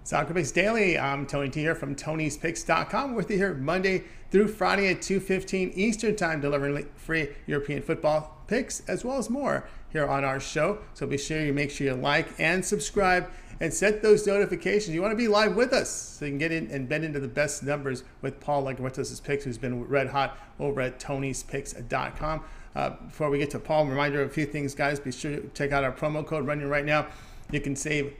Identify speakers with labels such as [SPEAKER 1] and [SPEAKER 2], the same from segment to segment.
[SPEAKER 1] Soccer Picks Daily. I'm Tony T here from Tony'sPicks.com. With you here Monday through Friday at 2:15 Eastern Time, delivering free European football picks as well as more here on our show. So be sure you make sure you like and subscribe and set those notifications. You want to be live with us so you can get in and bend into the best numbers with Paul Legretos' picks, who's been red hot over at Tony'sPicks.com. Before we get to Paul, reminder of a few things, guys. Be sure to check out our promo code running right now. You can save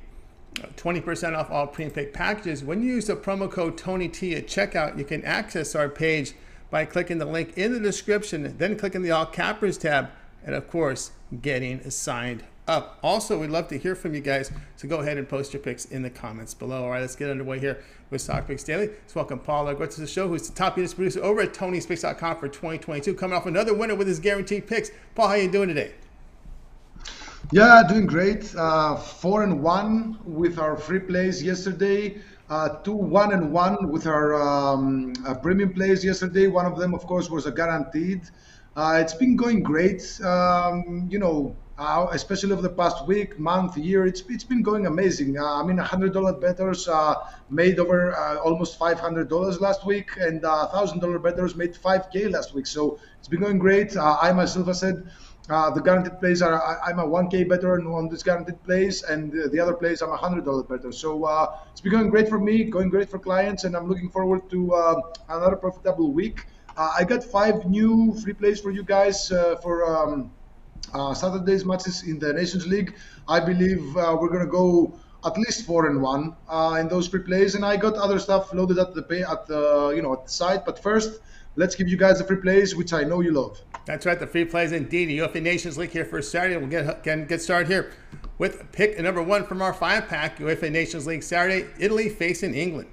[SPEAKER 1] 20% off all pre-pick packages. When you use the promo code TonyT at checkout, you can access our page by clicking the link in the description, then clicking the All Cappers tab, and of course, getting signed up. Also, we'd love to hear from you guys, so go ahead and post your picks in the comments below. All right, let's get underway here with Soccer Picks Daily. Let's welcome Paul Legretos to the show, who's the top units producer over at Tony'sPicks.com for 2022, coming off another winner with his guaranteed picks. Paul, how you doing today?
[SPEAKER 2] Yeah, doing great. 4-1 with our free plays yesterday. 2-1-1 with our premium plays yesterday. One of them, of course, was a guaranteed. It's been going great. Especially over the past week, month, year, it's been going amazing. $100 bettors made over almost $500 last week, and $1,000 bettors made $5K last week. So it's been going great. I myself, I said, the guaranteed plays I'm a 1K better on this guaranteed plays, and the other plays I'm $100 better. So it's been going great for me, going great for clients, and I'm looking forward to another profitable week. I got 5 new free plays for you guys for Saturday's matches in the Nations League. I believe we're gonna go at least 4-1 in those free plays, and I got other stuff loaded at the site. But first, let's give you guys the free plays, which I know you love.
[SPEAKER 1] That's right, the free plays indeed. UEFA Nations League here for Saturday. We'll get started here with pick number 1 from our 5-pack. UEFA Nations League Saturday, Italy facing England.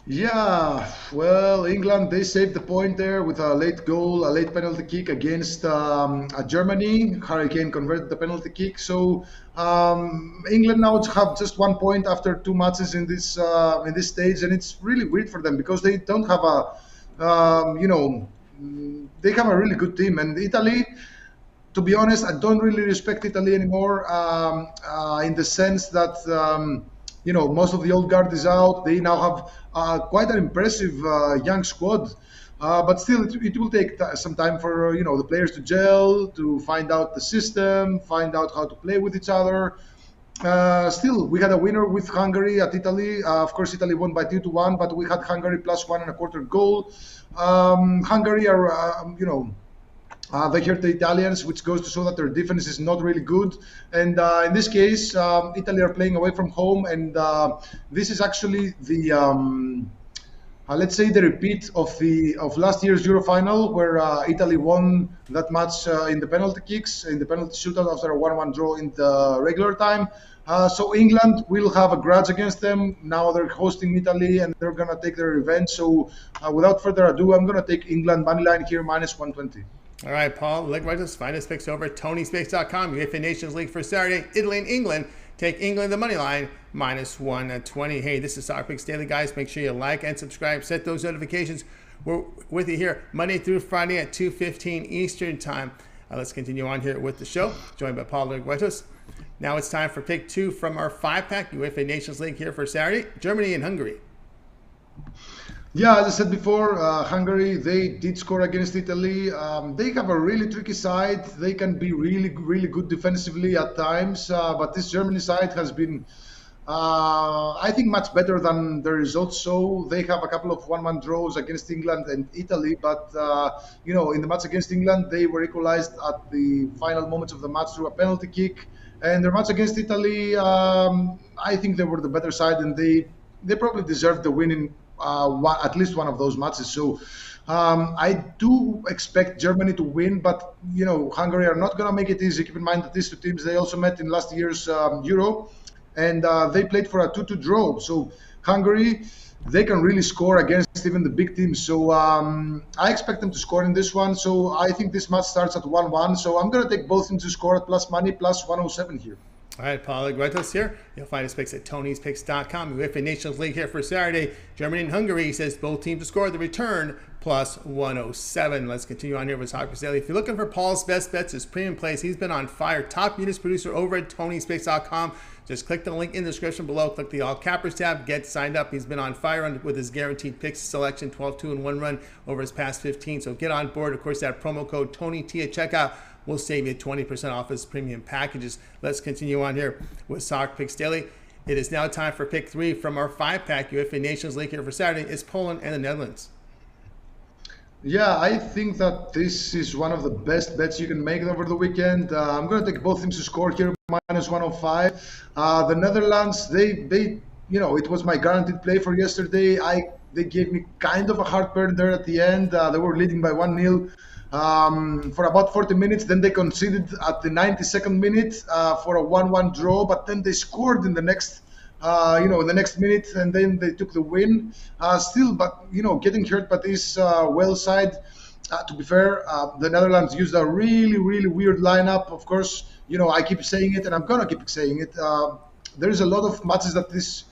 [SPEAKER 2] Yeah, well, England, they saved the point there with a late goal, a late penalty kick against Germany. Harry Kane converted the penalty kick. So England now have just 1 point after 2 matches in this stage, and it's really weird for them because they don't have they have a really good team. And Italy, to be honest, I don't really respect Italy anymore in the sense that most of the old guard is out. They now have quite an impressive young squad, but still, it will take some time for the players to gel, to find out the system, find out how to play with each other. Still, we had a winner with Hungary at Italy. Of course, Italy won by 2-1, but we had Hungary plus 1.25 goal. Hungary are, they hurt the Italians, which goes to show that their defense is not really good. And in this case, Italy are playing away from home, and this is actually the let's say the repeat of last year's Euro final, where Italy won that match in the penalty kicks, in the penalty shootout after a 1-1 draw in the regular time. So England will have a grudge against them. Now they're hosting Italy, and they're gonna take their revenge. So without further ado, I'm gonna take England money line here minus 120.
[SPEAKER 1] All right, Paul Legretos, find his picks over at Tony'sPicks.com. UEFA Nations League for Saturday, Italy and England. Take England the money line minus 120. Hey, this is Soccer Picks Daily, guys. Make sure you like and subscribe. Set those notifications. We're with you here Monday through Friday at 2:15 Eastern Time. Let's continue on here with the show, joined by Paul Legretos. Now it's time for pick 2 from our 5-pack UEFA Nations League here for Saturday, Germany and Hungary.
[SPEAKER 2] Yeah, as I said before, Hungary, they did score against Italy. They have a really tricky side. They can be really, really good defensively at times. But this Germany side has been, I think, much better than the results show. They have a couple of 1-1 draws against England and Italy. But, in the match against England, they were equalized at the final moments of the match through a penalty kick. And their match against Italy, I think they were the better side, and they probably deserved the win in at least one of those matches. So I do expect Germany to win, but Hungary are not going to make it easy. Keep in mind that these two teams, they also met in last year's Euro, and they played for a 2-2 draw. So Hungary, they can really score against even the big teams. So I expect them to score in this one. So I think this match starts at 1-1. So I'm going to take both teams to score at plus money, plus 107 here.
[SPEAKER 1] All right, Paul Gretos here. You'll find his picks at Tony'sPicks.com. UEFA Nations League here for Saturday. Germany and Hungary. He says both teams to score the return plus 107. Let's continue on here with Soccer Daily. If you're looking for Paul's best bets, his premium plays, he's been on fire. Top units producer over at Tony'sPicks.com. Just click the link in the description below. Click the All Cappers tab. Get signed up. He's been on fire with his guaranteed picks selection, 12-2 and 1 run over his past 15. So get on board. Of course, that promo code TonyT at checkout will save you 20% off his premium packages. Let's continue on here with Soccer Picks Daily. It is now time for pick 3 from our 5-pack UEFA Nations League here for Saturday. It's Poland and the Netherlands.
[SPEAKER 2] Yeah, I think that this is one of the best bets you can make over the weekend. I'm going to take both teams to score here, minus 105. The Netherlands, they it was my guaranteed play for yesterday. They gave me kind of a heartburn there at the end. They were leading by 1-0. For about 40 minutes, then they conceded at the 92nd minute for a 1-1 draw, but then they scored in the next, in the next minute, and then they took the win. Getting hurt by this Wales side. To be fair, the Netherlands used a really, really weird lineup. Of course, I keep saying it, and I'm gonna keep saying it. There's a lot of matches that these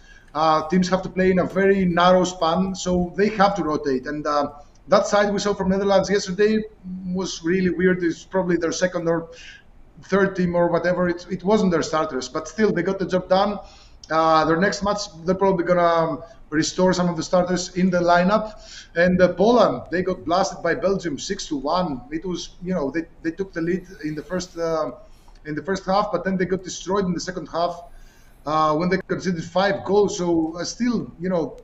[SPEAKER 2] teams have to play in a very narrow span, so they have to rotate. And that side we saw from Netherlands yesterday was really weird. It's probably their second or third team or whatever. It wasn't their starters, but still they got the job done. Their next match, they're probably gonna restore some of the starters in the lineup. And Poland, they got blasted by Belgium 6-1. It was, they took the lead in the first half, but then they got destroyed in the second half when they conceded 5 goals. So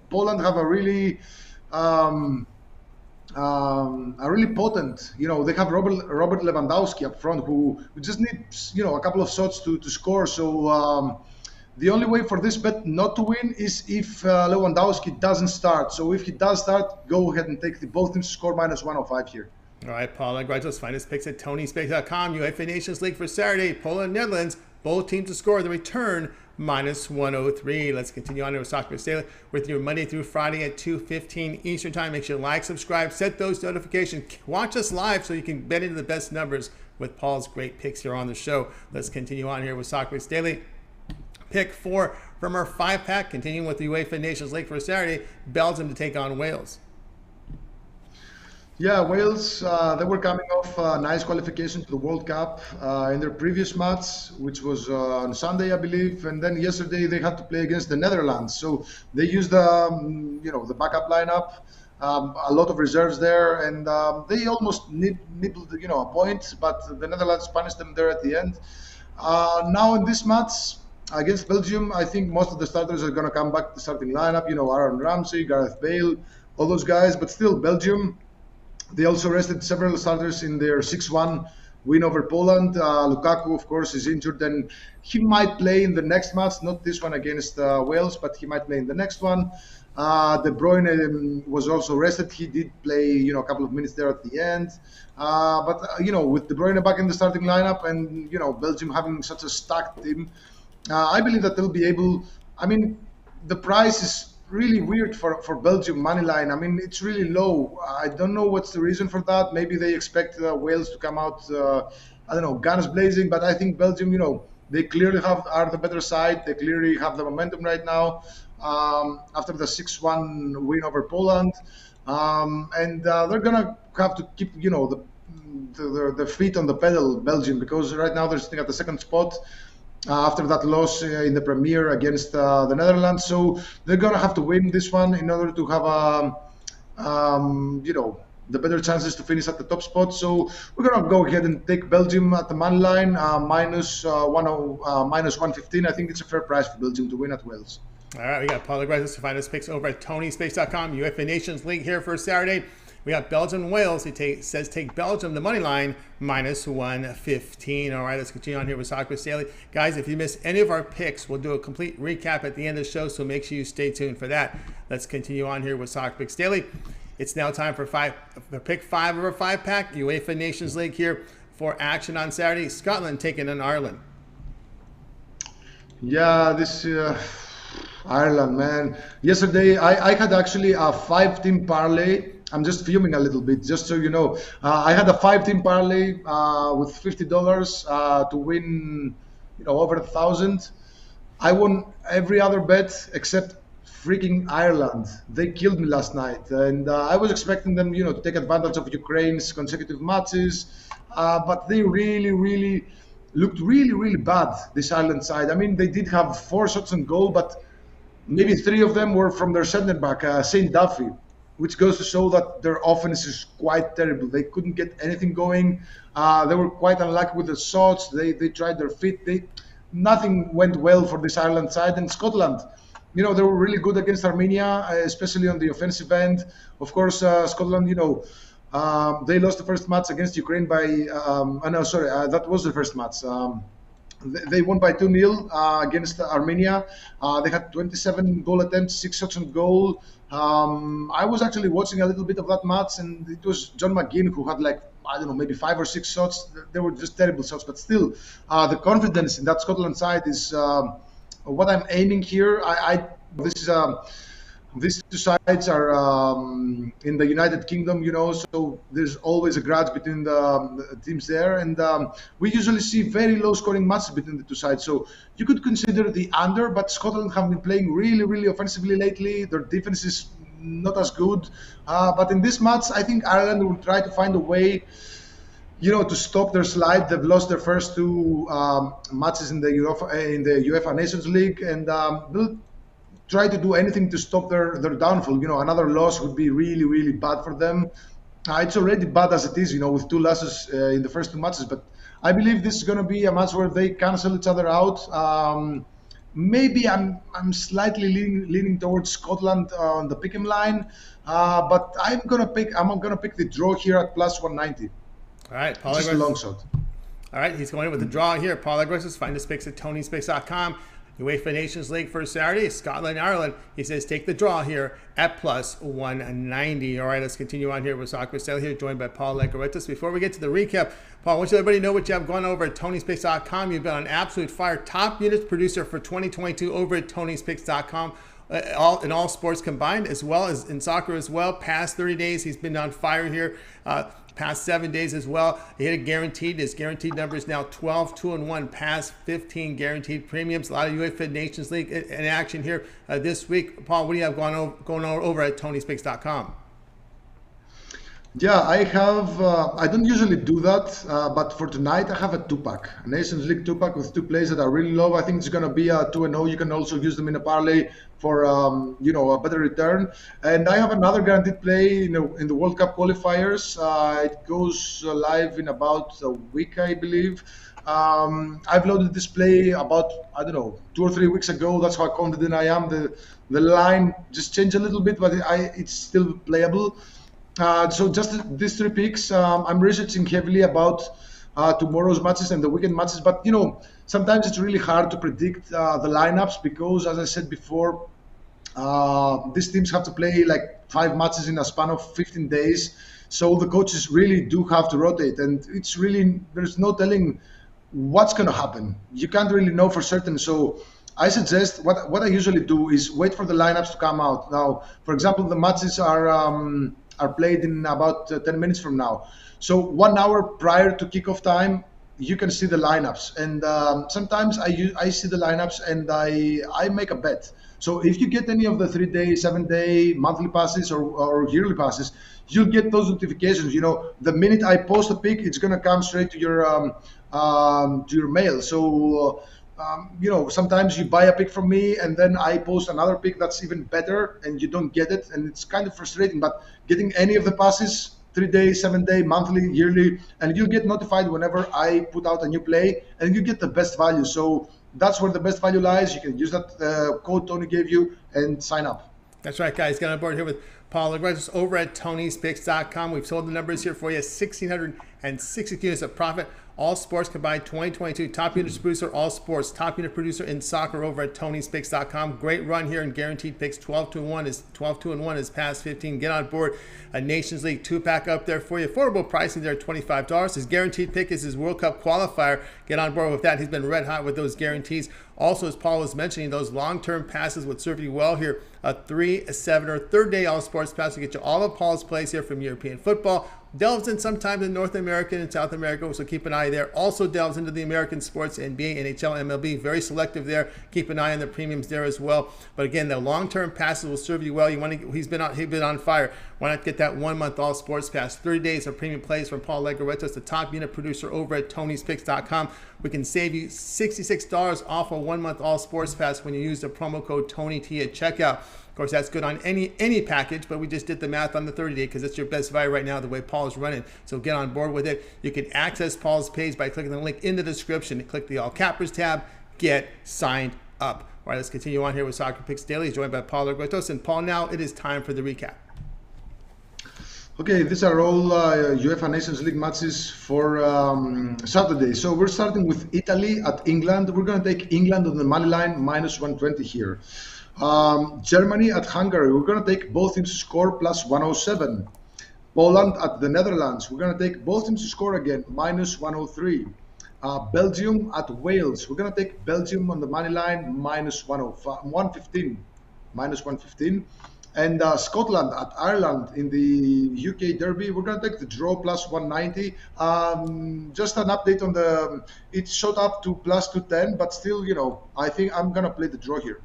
[SPEAKER 2] Poland have a really potent, they have Robert Lewandowski up front who just needs, a couple of shots to score. So the only way for this bet not to win is if Lewandowski doesn't start. So if he does start, go ahead and take both teams to score minus 105 here.
[SPEAKER 1] All right, Paul Let's find his picks at Tony'sPicks.com. UEFA Nations League for Saturday. Poland, Netherlands, both teams to score the return minus 103. Let's continue on with Soccer Daily with you Monday through Friday at 2:15 Eastern Time. Make sure you like, subscribe, set those notifications. Watch us live so you can bet into the best numbers with Paul's great picks here on the show. Let's continue on here with Soccer Daily. Pick 4 from our 5-pack, continuing with the UEFA Nations League for Saturday. Belgium to take on Wales.
[SPEAKER 2] Yeah, Wales, they were coming off a nice qualification to the World Cup in their previous match, which was on Sunday, I believe. And then yesterday they had to play against the Netherlands. So they used the backup lineup, a lot of reserves there, and they almost nibbled, a point, but the Netherlands punished them there at the end. Now in this match against Belgium, I think most of the starters are going to come back to the starting lineup. Aaron Ramsey, Gareth Bale, all those guys. But still, Belgium, they also rested several starters in their 6-1 win over Poland. Lukaku, of course, is injured, and he might play in the next match, not this one against Wales, but he might play in the next one. De Bruyne was also rested. He did play, a couple of minutes there at the end. But with De Bruyne back in the starting lineup and, Belgium having such a stacked team, I believe that they'll be able. The price is really weird for Belgium money line. It's really low. I don't know what's the reason for that. Maybe they expect Wales to come out, guns blazing. But I think Belgium, they clearly are the better side. They clearly have the momentum right now after the 6-1 win over Poland, and they're gonna have to keep, the feet on the pedal, Belgium, because right now they're sitting at the second spot. After that loss in the Premier against the Netherlands. So they're going to have to win this one in order to have, the better chances to finish at the top spot. So we're going to go ahead and take Belgium at the money line, minus 115. I think it's a fair price for Belgium to win at Wales.
[SPEAKER 1] All right, we got Paul Legresis to find his picks over at Tony'sPicks.com. UEFA Nations League here for Saturday. We got Belgium and Wales. He says take Belgium, the money line, minus 115. All right, let's continue on here with Soccer Daily. Guys, if you miss any of our picks, we'll do a complete recap at the end of the show, so make sure you stay tuned for that. Let's continue on here with Soccer Picks Daily. It's now time for pick 5 of our 5-pack, UEFA Nations League here for action on Saturday. Scotland taking on Ireland.
[SPEAKER 2] Yeah, this Ireland, man. Yesterday, I had actually a 5-team parlay. I'm just fuming a little bit, just so you know. I had a 5-team parlay with $50 to win over 1,000. I won every other bet except freaking Ireland. They killed me last night, and I was expecting them, to take advantage of Ukraine's consecutive matches, but they really, really looked really, really bad. This Ireland side. I mean, they did have 4 shots on goal, but maybe 3 of them were from their centre back, Saint Duffy, which goes to show that their offense is quite terrible. They couldn't get anything going. They were quite unlucky with the shots. They tried their feet. Nothing went well for this Ireland side. And Scotland, they were really good against Armenia, especially on the offensive end. Of course, Scotland, they lost the first match against Ukraine by, that was the first match. They won by 2-0 against Armenia. They had 27 goal attempts, 6 shots on goal. I was actually watching a little bit of that match, and it was John McGinn who had maybe 5 or 6 shots. They were just terrible shots, but still, the confidence in that Scotland side is what I'm aiming here. These 2 sides are in the United Kingdom, so there's always a grudge between the teams there. And we usually see very low-scoring matches between the 2 sides. So you could consider the under, but Scotland have been playing really, really offensively lately. Their defense is not as good. But in this match, I think Ireland will try to find a way, to stop their slide. They've lost their first 2 matches in the UEFA Nations League, and they'll try to do anything to stop their downfall. Another loss would be really, really bad for them. It's already bad as it is, with 2 losses in the first 2 matches. But I believe this is going to be a match where they cancel each other out. Maybe I'm slightly leaning towards Scotland on the pick'em line, but I'm gonna pick the draw here at plus 190.
[SPEAKER 1] All right, Paul.
[SPEAKER 2] Just a long shot.
[SPEAKER 1] All right, he's going in with the draw here. Paul Agresses, find his picks at Tony'sPicks.com. UEFA Nations League for Saturday, Scotland, Ireland. He says take the draw here at plus 190. All right, let's continue on here with Soccer Style here, joined by Paul Legoritas. Before we get to the recap, Paul, I want you to everybody know what you have going over at Tony'sPicks.com. You've been on absolute fire, top units producer for 2022 over at Tony'sPicks.com. In all sports combined, as well as in soccer as well. Past 30 days, he's been on fire here. Past 7 days as well. He hit a guaranteed. His guaranteed number is now 12-2-1. Past 15 guaranteed premiums. A lot of UEFA Nations League in action here this week. Paul, what do you have going over at Tony'sPicks.com?
[SPEAKER 2] Yeah, I have. I don't usually do that, but for tonight I have a 2-pack, a Nations League 2-pack with 2 players that I really love. I think it's going to be a 2-0. You can also use them in a parlay for a better return. And I have another guaranteed play, in the World Cup qualifiers. It goes live in about a week, I believe. I've loaded this play about 2 or 3 weeks ago. That's how confident I am. The line just changed a little bit, but it's still playable. So just these 3 picks, I'm researching heavily about tomorrow's matches and the weekend matches. But, sometimes it's really hard to predict the lineups because, as I said before, these teams have to play like 5 matches in a span of 15 days. So the coaches really do have to rotate. And there's no telling what's going to happen. You can't really know for certain. So I suggest what I usually do is wait for the lineups to come out. Now, for example, the matches are played in about 10 minutes from now. So 1 hour prior to kickoff time, you can see the lineups. And sometimes I see the lineups and I make a bet. So if you get any of the 3-day, 7-day, monthly passes or yearly passes, you'll get those notifications. The minute I post a pick, it's going to come straight to your mail. So sometimes you buy a pick from me and then I post another pick that's even better and you don't get it. And it's kind of frustrating, but getting any of the passes, 3-day, 7-day, monthly, yearly, and you'll get notified whenever I put out a new play and you get the best value. So that's where the best value lies. You can use that code Tony gave you and sign up.
[SPEAKER 1] That's right, guys. Get on board here with Paul Legoritas over at Tony'sPicks.com. We've sold the numbers here for you. 1,660 units of profit. All sports combined 2022. Top unit producer, all sports. Top unit producer in soccer over at Tony'sPicks.com. Great run here in guaranteed picks. 12-2-1 is past 15. Get on board. A Nations League 2-pack up there for you. Affordable pricing there at $25. His guaranteed pick is his World Cup qualifier. Get on board with that. He's been red hot with those guarantees. Also, as Paul was mentioning, those long-term passes would serve you well here. A 3, a 7, or 3rd day all sports pass to get you all of Paul's plays here from European football, delves in sometimes in North America and South America, so keep an eye there. Also delves into the American sports, NBA, NHL, MLB, very selective there. Keep an eye on the premiums there as well. But again, the long-term passes will serve you well. You want to, he's been on fire. Why not get that 1 month all sports pass? 30 days of premium plays from Paul Legaretos, the top unit producer over at Tony'sPicks.com. We can save you $66 off a 1 month all sports pass when you use the promo code TonyT at checkout. Of course, that's good on any package, but we just did the math on the 30 day because it's your best value right now the way Paul is running. So get on board with it. You can access Paul's page by clicking the link in the description. Click the All Cappers tab. Get signed up. All right, let's continue on here with Soccer Picks Daily. He's joined by Paul Legaretos. And Paul, now it is time for the recap.
[SPEAKER 2] Okay, these are all UEFA Nations League matches for Saturday. So we're starting with Italy at England. We're going to take England on the money line, minus 120 here. Germany at Hungary. We're going to take both teams to score, plus 107. Poland at the Netherlands. We're going to take both teams to score again, minus 103. Belgium at Wales. We're going to take Belgium on the money line, minus 115. Minus 115. And Scotland at Ireland in the UK Derby, we're going to take the draw, plus 190. Just an update on the, it shot up to plus 210, but still, you know, I think I'm going to play the draw here.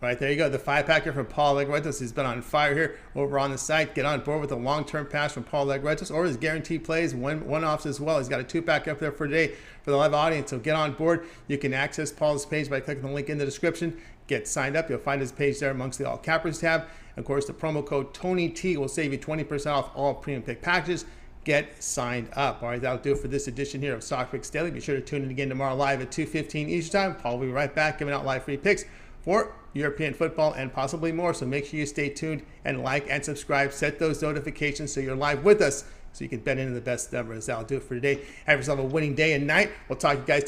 [SPEAKER 1] All right, there you go. The 5-packer from Paul Legaretos has been on fire here over on the site. Get on board with a long-term pass from Paul Legaretos or his guaranteed plays, one-offs as well. He's got a 2-pack up there for today for the live audience. So get on board. You can access Paul's page by clicking the link in the description. Get signed up. You'll find his page there amongst the All Cappers tab. Of course, the promo code TonyT will save you 20% off all premium pick packages. Get signed up. All right, that'll do it for this edition here of Soccer Picks Daily. Be sure to tune in again tomorrow live at 2:15 Eastern time. Paul will be right back giving out live free picks for European football and possibly more. So make sure you stay tuned and like and subscribe. Set those notifications so you're live with us so you can bet into the best numbers. That'll do it for today. Have yourself a winning day and night. We'll talk to you guys